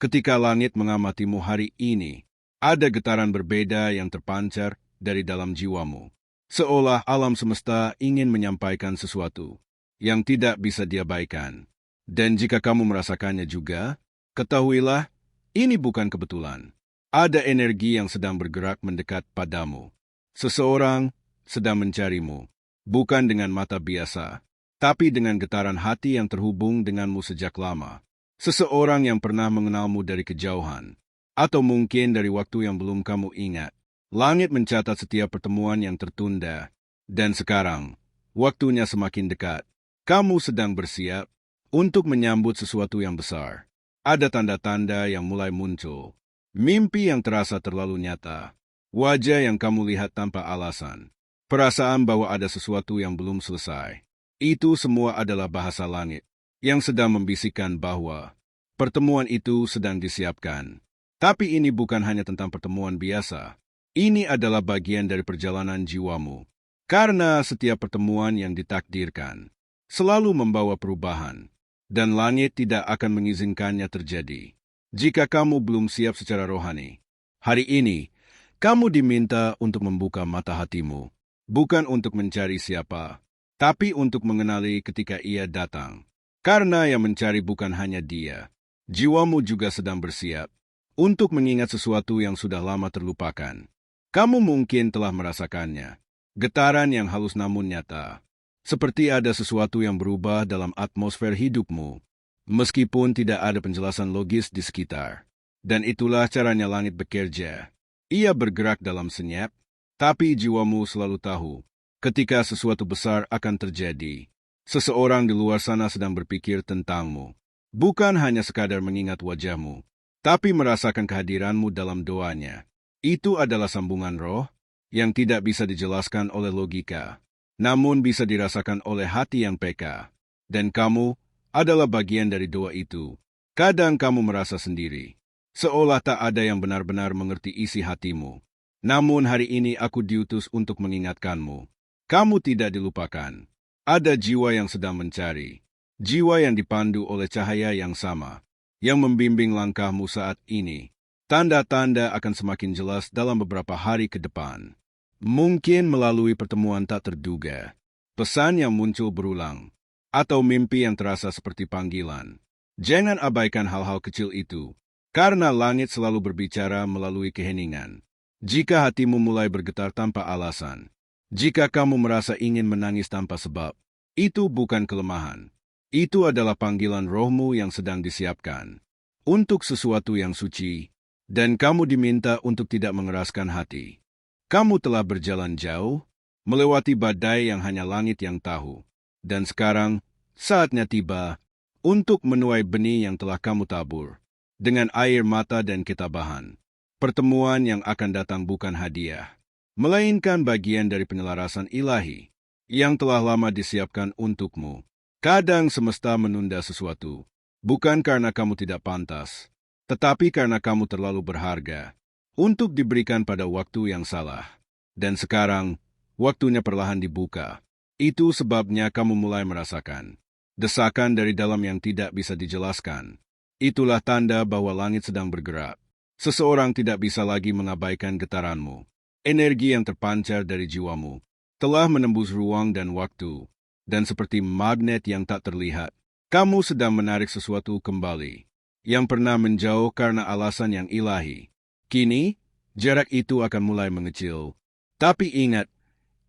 Ketika langit mengamatimu hari ini, ada getaran berbeda yang terpancar dari dalam jiwamu. Seolah alam semesta ingin menyampaikan sesuatu yang tidak bisa diabaikan. Dan jika kamu merasakannya juga, ketahuilah, ini bukan kebetulan. Ada energi yang sedang bergerak mendekat padamu. Seseorang sedang mencarimu, bukan dengan mata biasa, tapi dengan getaran hati yang terhubung denganmu sejak lama. Seseorang yang pernah mengenalmu dari kejauhan, atau mungkin dari waktu yang belum kamu ingat. Langit mencatat setiap pertemuan yang tertunda, dan sekarang, waktunya semakin dekat. Kamu sedang bersiap untuk menyambut sesuatu yang besar. Ada tanda-tanda yang mulai muncul. Mimpi yang terasa terlalu nyata. Wajah yang kamu lihat tanpa alasan. Perasaan bahwa ada sesuatu yang belum selesai. Itu semua adalah bahasa langit yang sedang membisikkan bahwa pertemuan itu sedang disiapkan. Tapi ini bukan hanya tentang pertemuan biasa. Ini adalah bagian dari perjalanan jiwamu. Karena setiap pertemuan yang ditakdirkan selalu membawa perubahan, dan langit tidak akan mengizinkannya terjadi. Jika kamu belum siap secara rohani, hari ini kamu diminta untuk membuka mata hatimu, bukan untuk mencari siapa, tapi untuk mengenali ketika ia datang. Karena yang mencari bukan hanya dia, jiwamu juga sedang bersiap untuk mengingat sesuatu yang sudah lama terlupakan. Kamu mungkin telah merasakannya, getaran yang halus namun nyata. Seperti ada sesuatu yang berubah dalam atmosfer hidupmu, meskipun tidak ada penjelasan logis di sekitar. Dan itulah caranya langit bekerja. Ia bergerak dalam senyap, tapi jiwamu selalu tahu ketika sesuatu besar akan terjadi. Seseorang di luar sana sedang berpikir tentangmu, bukan hanya sekadar mengingat wajahmu, tapi merasakan kehadiranmu dalam doanya. Itu adalah sambungan roh yang tidak bisa dijelaskan oleh logika, namun bisa dirasakan oleh hati yang peka. Dan kamu adalah bagian dari doa itu. Kadang kamu merasa sendiri, seolah tak ada yang benar-benar mengerti isi hatimu. Namun hari ini aku diutus untuk mengingatkanmu. Kamu tidak dilupakan. Ada jiwa yang sedang mencari. Jiwa yang dipandu oleh cahaya yang sama, yang membimbing langkahmu saat ini. Tanda-tanda akan semakin jelas dalam beberapa hari ke depan. Mungkin melalui pertemuan tak terduga, pesan yang muncul berulang, atau mimpi yang terasa seperti panggilan. Jangan abaikan hal-hal kecil itu, karena langit selalu berbicara melalui keheningan. Jika hatimu mulai bergetar tanpa alasan, jika kamu merasa ingin menangis tanpa sebab, itu bukan kelemahan. Itu adalah panggilan rohmu yang sedang disiapkan untuk sesuatu yang suci. Dan kamu diminta untuk tidak mengeraskan hati. Kamu telah berjalan jauh, melewati badai yang hanya langit yang tahu. Dan sekarang, saatnya tiba untuk menuai benih yang telah kamu tabur. Dengan air mata dan ketabahan. Pertemuan yang akan datang bukan hadiah, melainkan bagian dari penyelarasan ilahi yang telah lama disiapkan untukmu. Kadang semesta menunda sesuatu, bukan karena kamu tidak pantas, tetapi karena kamu terlalu berharga untuk diberikan pada waktu yang salah. Dan sekarang, waktunya perlahan dibuka. Itu sebabnya kamu mulai merasakan desakan dari dalam yang tidak bisa dijelaskan. Itulah tanda bahwa langit sedang bergerak. Seseorang tidak bisa lagi mengabaikan getaranmu. Energi yang terpancar dari jiwamu telah menembus ruang dan waktu. Dan seperti magnet yang tak terlihat, kamu sedang menarik sesuatu kembali yang pernah menjauh karena alasan yang ilahi. Kini, jarak itu akan mulai mengecil. Tapi ingat,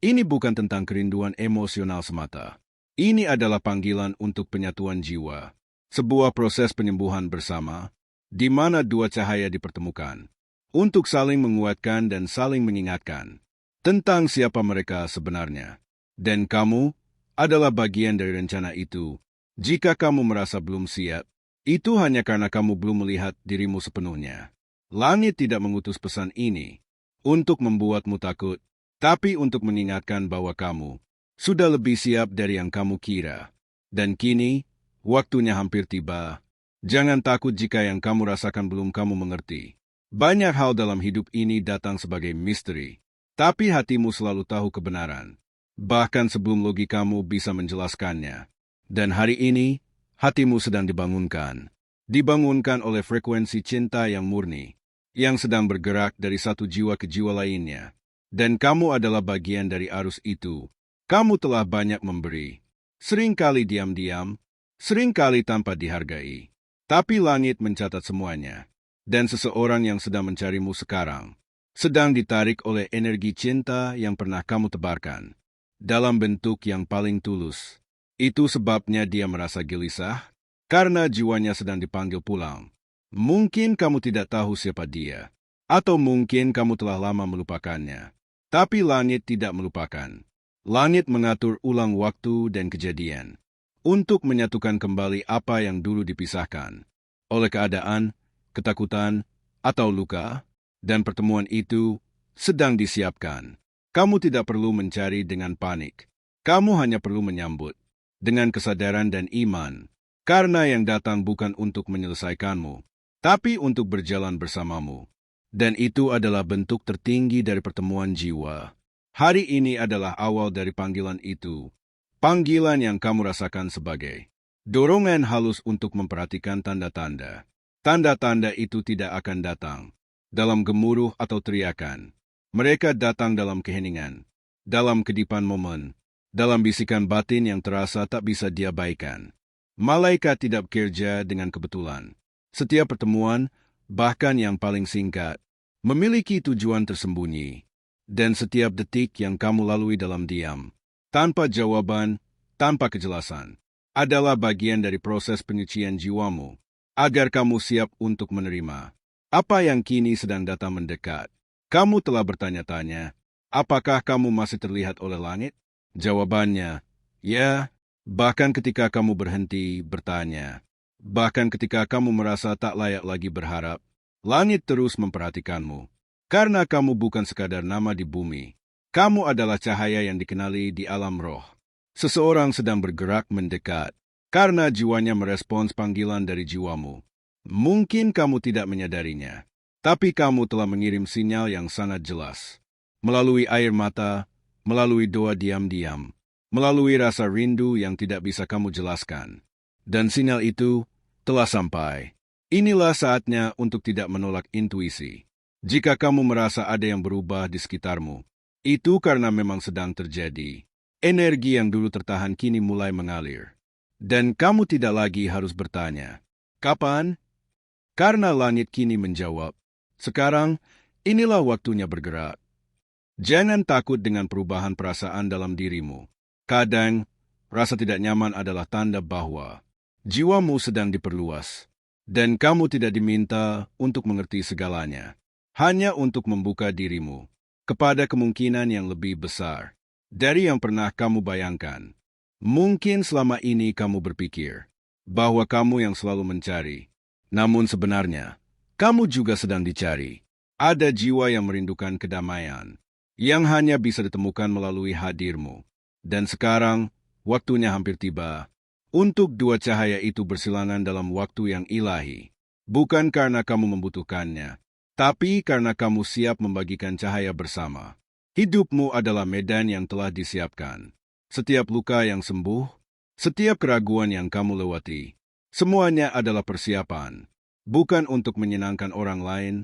ini bukan tentang kerinduan emosional semata. Ini adalah panggilan untuk penyatuan jiwa. Sebuah proses penyembuhan bersama, di mana dua cahaya dipertemukan, untuk saling menguatkan dan saling mengingatkan tentang siapa mereka sebenarnya. Dan kamu adalah bagian dari rencana itu. Jika kamu merasa belum siap, itu hanya karena kamu belum melihat dirimu sepenuhnya. Langit tidak mengutus pesan ini untuk membuatmu takut, tapi untuk mengingatkan bahwa kamu sudah lebih siap dari yang kamu kira. Dan kini, waktunya hampir tiba. Jangan takut jika yang kamu rasakan belum kamu mengerti. Banyak hal dalam hidup ini datang sebagai misteri, tapi hatimu selalu tahu kebenaran, bahkan sebelum logikamu bisa menjelaskannya. Dan hari ini, hatimu sedang dibangunkan. dibangunkan oleh frekuensi cinta yang murni, yang sedang bergerak dari satu jiwa ke jiwa lainnya. Dan kamu adalah bagian dari arus itu. Kamu telah banyak memberi. Seringkali diam-diam, seringkali tanpa dihargai. Tapi langit mencatat semuanya. Dan seseorang yang sedang mencarimu sekarang, sedang ditarik oleh energi cinta yang pernah kamu tebarkan, dalam bentuk yang paling tulus. Itu sebabnya dia merasa gelisah, karena jiwanya sedang dipanggil pulang. Mungkin kamu tidak tahu siapa dia, atau mungkin kamu telah lama melupakannya. Tapi langit tidak melupakan. Langit mengatur ulang waktu dan kejadian untuk menyatukan kembali apa yang dulu dipisahkan oleh keadaan, ketakutan, atau luka, dan pertemuan itu sedang disiapkan. Kamu tidak perlu mencari dengan panik. Kamu hanya perlu menyambut dengan kesadaran dan iman. Karena yang datang bukan untuk menyelesaikanmu, tapi untuk berjalan bersamamu. Dan itu adalah bentuk tertinggi dari pertemuan jiwa. Hari ini adalah awal dari panggilan itu. Panggilan yang kamu rasakan sebagai dorongan halus untuk memperhatikan tanda-tanda. Tanda-tanda itu tidak akan datang dalam gemuruh atau teriakan. Mereka datang dalam keheningan, dalam kedipan momen, dalam bisikan batin yang terasa tak bisa diabaikan. Malaikat tidak bekerja dengan kebetulan. Setiap pertemuan, bahkan yang paling singkat, memiliki tujuan tersembunyi. Dan setiap detik yang kamu lalui dalam diam, tanpa jawaban, tanpa kejelasan, adalah bagian dari proses penyucian jiwamu, agar kamu siap untuk menerima apa yang kini sedang datang mendekat. Kamu telah bertanya-tanya, apakah kamu masih terlihat oleh langit? Jawabannya, ya. Bahkan ketika kamu berhenti bertanya, bahkan ketika kamu merasa tak layak lagi berharap, langit terus memperhatikanmu. Karena kamu bukan sekadar nama di bumi. Kamu adalah cahaya yang dikenali di alam roh. Seseorang sedang bergerak mendekat, karena jiwanya merespons panggilan dari jiwamu. Mungkin kamu tidak menyadarinya, tapi kamu telah mengirim sinyal yang sangat jelas. Melalui air mata, melalui doa diam-diam, melalui rasa rindu yang tidak bisa kamu jelaskan. Dan sinyal itu telah sampai. Inilah saatnya untuk tidak menolak intuisi. Jika kamu merasa ada yang berubah di sekitarmu, itu karena memang sedang terjadi. Energi yang dulu tertahan kini mulai mengalir. Dan kamu tidak lagi harus bertanya, kapan? Karena langit kini menjawab, sekarang inilah waktunya bergerak. Jangan takut dengan perubahan perasaan dalam dirimu. Kadang, rasa tidak nyaman adalah tanda bahwa jiwamu sedang diperluas, dan kamu tidak diminta untuk mengerti segalanya, hanya untuk membuka dirimu kepada kemungkinan yang lebih besar dari yang pernah kamu bayangkan. Mungkin selama ini kamu berpikir bahwa kamu yang selalu mencari, namun sebenarnya kamu juga sedang dicari. Ada jiwa yang merindukan kedamaian, yang hanya bisa ditemukan melalui hadirmu. Dan sekarang, waktunya hampir tiba untuk dua cahaya itu bersilangan dalam waktu yang ilahi. Bukan karena kamu membutuhkannya, tapi karena kamu siap membagikan cahaya bersama. Hidupmu adalah medan yang telah disiapkan. Setiap luka yang sembuh, setiap keraguan yang kamu lewati, semuanya adalah persiapan. Bukan untuk menyenangkan orang lain,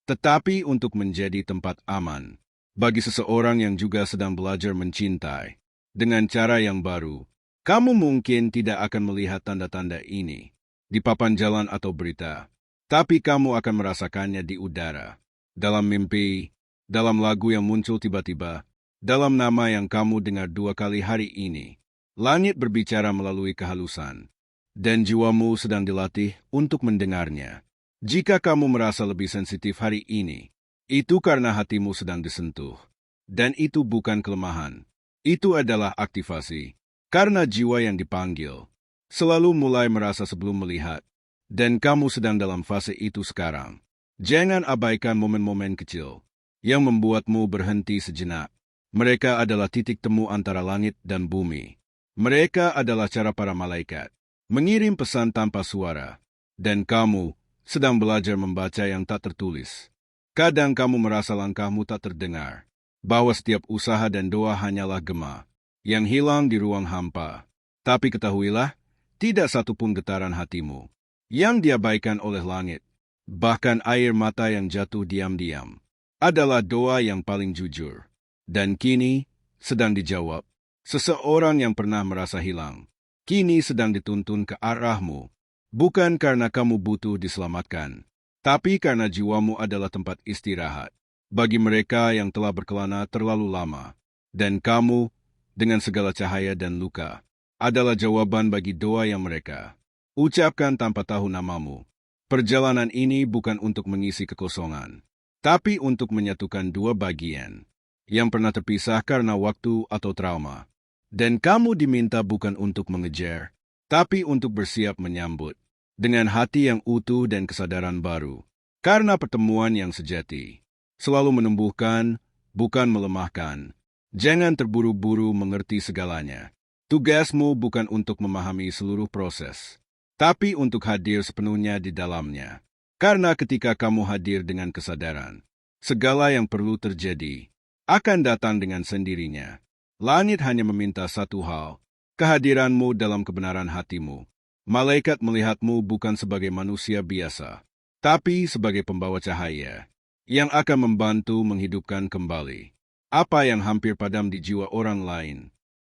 tetapi untuk menjadi tempat aman bagi seseorang yang juga sedang belajar mencintai. Dengan cara yang baru, kamu mungkin tidak akan melihat tanda-tanda ini di papan jalan atau berita, tapi kamu akan merasakannya di udara, dalam mimpi, dalam lagu yang muncul tiba-tiba, dalam nama yang kamu dengar 2 kali hari ini. Langit berbicara melalui kehalusan, dan jiwamu sedang dilatih untuk mendengarnya. Jika kamu merasa lebih sensitif hari ini, itu karena hatimu sedang disentuh, dan itu bukan kelemahan. Itu adalah aktivasi, karena jiwa yang dipanggil selalu mulai merasa sebelum melihat, dan kamu sedang dalam fase itu sekarang. Jangan abaikan momen-momen kecil yang membuatmu berhenti sejenak. Mereka adalah titik temu antara langit dan bumi. Mereka adalah cara para malaikat mengirim pesan tanpa suara, dan kamu sedang belajar membaca yang tak tertulis. Kadang kamu merasa langkahmu tak terdengar, bahwa setiap usaha dan doa hanyalah gema yang hilang di ruang hampa. Tapi ketahuilah, tidak satupun getaran hatimu yang diabaikan oleh langit, bahkan air mata yang jatuh diam-diam, adalah doa yang paling jujur. Dan kini, sedang dijawab, seseorang yang pernah merasa hilang, kini sedang dituntun ke arahmu, bukan karena kamu butuh diselamatkan, tapi karena jiwamu adalah tempat istirahat bagi mereka yang telah berkelana terlalu lama. Dan kamu, dengan segala cahaya dan luka, adalah jawaban bagi doa yang mereka ucapkan tanpa tahu namamu. Perjalanan ini bukan untuk mengisi kekosongan, tapi untuk menyatukan dua bagian yang pernah terpisah karena waktu atau trauma. Dan kamu diminta bukan untuk mengejar, tapi untuk bersiap menyambut dengan hati yang utuh dan kesadaran baru. Karena pertemuan yang sejati selalu menumbuhkan, bukan melemahkan. Jangan terburu-buru mengerti segalanya. Tugasmu bukan untuk memahami seluruh proses, tapi untuk hadir sepenuhnya di dalamnya. Karena ketika kamu hadir dengan kesadaran, segala yang perlu terjadi akan datang dengan sendirinya. Langit hanya meminta satu hal, kehadiranmu dalam kebenaran hatimu. Malaikat melihatmu bukan sebagai manusia biasa, tapi sebagai pembawa cahaya yang akan membantu menghidupkan kembali apa yang hampir padam di jiwa orang lain.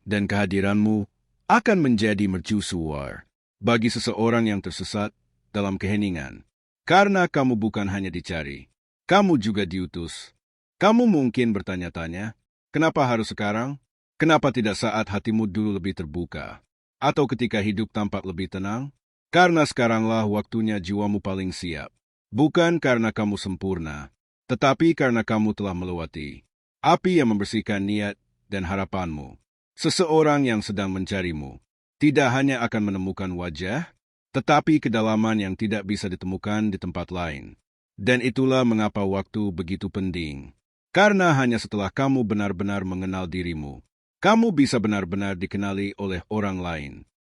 Dan kehadiranmu akan menjadi mercusuar bagi seseorang yang tersesat dalam keheningan. Karena kamu bukan hanya dicari, kamu juga diutus. Kamu mungkin bertanya-tanya, kenapa harus sekarang? Kenapa tidak saat hatimu dulu lebih terbuka? Atau ketika hidup tampak lebih tenang? Karena sekaranglah waktunya jiwamu paling siap. Bukan karena kamu sempurna, tetapi karena kamu telah melewati api yang membersihkan niat dan harapanmu. Seseorang yang sedang mencarimu tidak hanya akan menemukan wajah, tetapi kedalaman yang tidak bisa ditemukan di tempat lain. Dan itulah mengapa waktu begitu penting. Karena hanya setelah kamu benar-benar mengenal dirimu, kamu bisa benar-benar dikenali oleh orang lain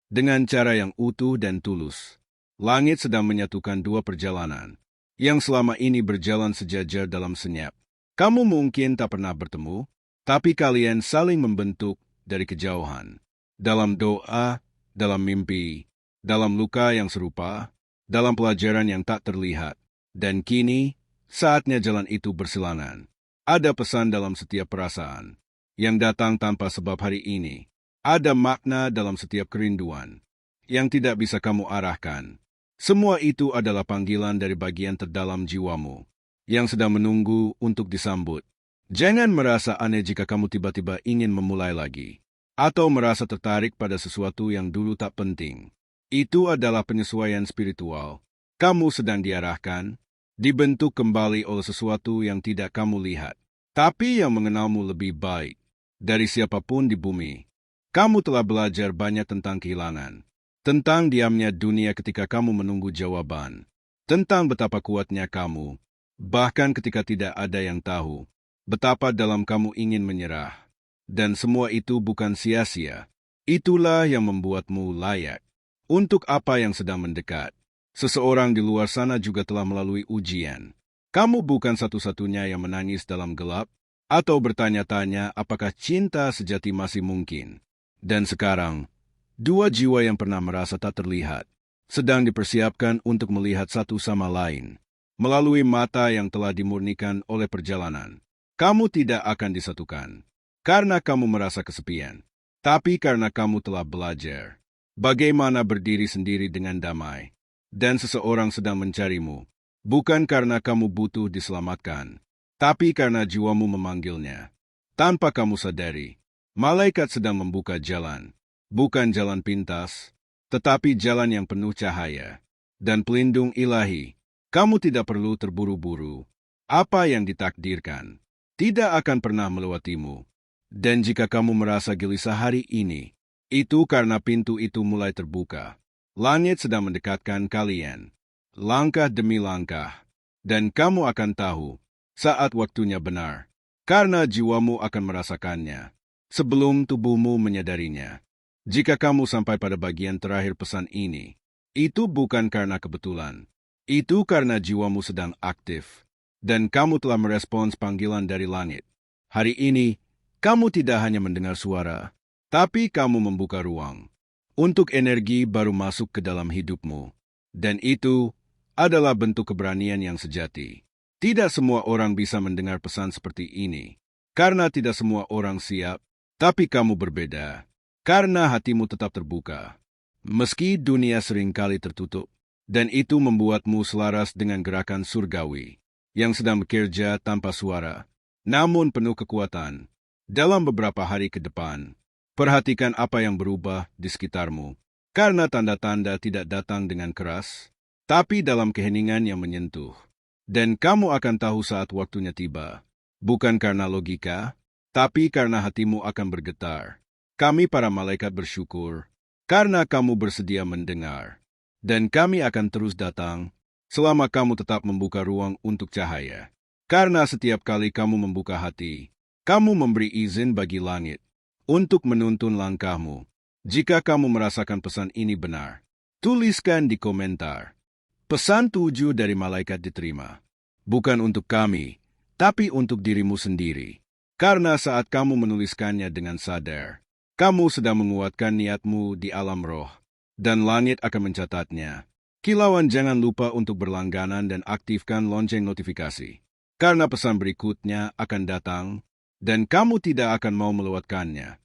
dengan cara yang utuh dan tulus. Langit sedang menyatukan dua perjalanan yang selama ini berjalan sejajar dalam senyap. Kamu mungkin tak pernah bertemu, tapi kalian saling membentuk dari kejauhan. Dalam doa, dalam mimpi, dalam luka yang serupa, dalam pelajaran yang tak terlihat. Dan kini, saatnya jalan itu bersilangan. Ada pesan dalam setiap perasaan yang datang tanpa sebab hari ini. Ada makna dalam setiap kerinduan yang tidak bisa kamu arahkan. Semua itu adalah panggilan dari bagian terdalam jiwamu yang sedang menunggu untuk disambut. Jangan merasa aneh jika kamu tiba-tiba ingin memulai lagi, atau merasa tertarik pada sesuatu yang dulu tak penting. Itu adalah penyesuaian spiritual. Kamu sedang diarahkan, dibentuk kembali oleh sesuatu yang tidak kamu lihat, tapi yang mengenalmu lebih baik dari siapapun di bumi. Kamu telah belajar banyak tentang kehilangan, tentang diamnya dunia ketika kamu menunggu jawaban, tentang betapa kuatnya kamu, bahkan ketika tidak ada yang tahu, betapa dalam kamu ingin menyerah. Dan semua itu bukan sia-sia. Itulah yang membuatmu layak untuk apa yang sedang mendekat. Seseorang di luar sana juga telah melalui ujian. Kamu bukan satu-satunya yang menangis dalam gelap, atau bertanya-tanya apakah cinta sejati masih mungkin. Dan sekarang, dua jiwa yang pernah merasa tak terlihat sedang dipersiapkan untuk melihat satu sama lain melalui mata yang telah dimurnikan oleh perjalanan. Kamu tidak akan disatukan karena kamu merasa kesepian, tapi karena kamu telah belajar bagaimana berdiri sendiri dengan damai. Dan seseorang sedang mencarimu, bukan karena kamu butuh diselamatkan, tapi karena jiwamu memanggilnya. Tanpa kamu sadari, malaikat sedang membuka jalan, bukan jalan pintas, tetapi jalan yang penuh cahaya dan pelindung ilahi. Kamu tidak perlu terburu-buru. Apa yang ditakdirkan tidak akan pernah melewatimu. Dan jika kamu merasa gelisah hari ini, itu karena pintu itu mulai terbuka. Langit sedang mendekatkan kalian, langkah demi langkah, dan kamu akan tahu saat waktunya benar, karena jiwamu akan merasakannya sebelum tubuhmu menyadarinya. Jika kamu sampai pada bagian terakhir pesan ini, itu bukan karena kebetulan. Itu karena jiwamu sedang aktif, dan kamu telah merespons panggilan dari langit. Hari ini, kamu tidak hanya mendengar suara, tapi kamu membuka ruang untuk energi baru masuk ke dalam hidupmu. Dan itu adalah bentuk keberanian yang sejati. Tidak semua orang bisa mendengar pesan seperti ini, karena tidak semua orang siap, tapi kamu berbeda, karena hatimu tetap terbuka. Meski dunia seringkali tertutup, dan itu membuatmu selaras dengan gerakan surgawi yang sedang bekerja tanpa suara, namun penuh kekuatan. Dalam beberapa hari ke depan, perhatikan apa yang berubah di sekitarmu, karena tanda-tanda tidak datang dengan keras, tapi dalam keheningan yang menyentuh. Dan kamu akan tahu saat waktunya tiba, bukan karena logika, tapi karena hatimu akan bergetar. Kami para malaikat bersyukur, karena kamu bersedia mendengar. Dan kami akan terus datang, selama kamu tetap membuka ruang untuk cahaya. Karena setiap kali kamu membuka hati, kamu memberi izin bagi langit untuk menuntun langkahmu. Jika kamu merasakan pesan ini benar, tuliskan di komentar. Pesan 7 dari malaikat diterima. Bukan untuk kami, tapi untuk dirimu sendiri. Karena saat kamu menuliskannya dengan sadar, kamu sedang menguatkan niatmu di alam roh, dan langit akan mencatatnya. Kilauan jangan lupa untuk berlangganan dan aktifkan lonceng notifikasi. Karena pesan berikutnya akan datang, dan kamu tidak akan mau melewatkannya.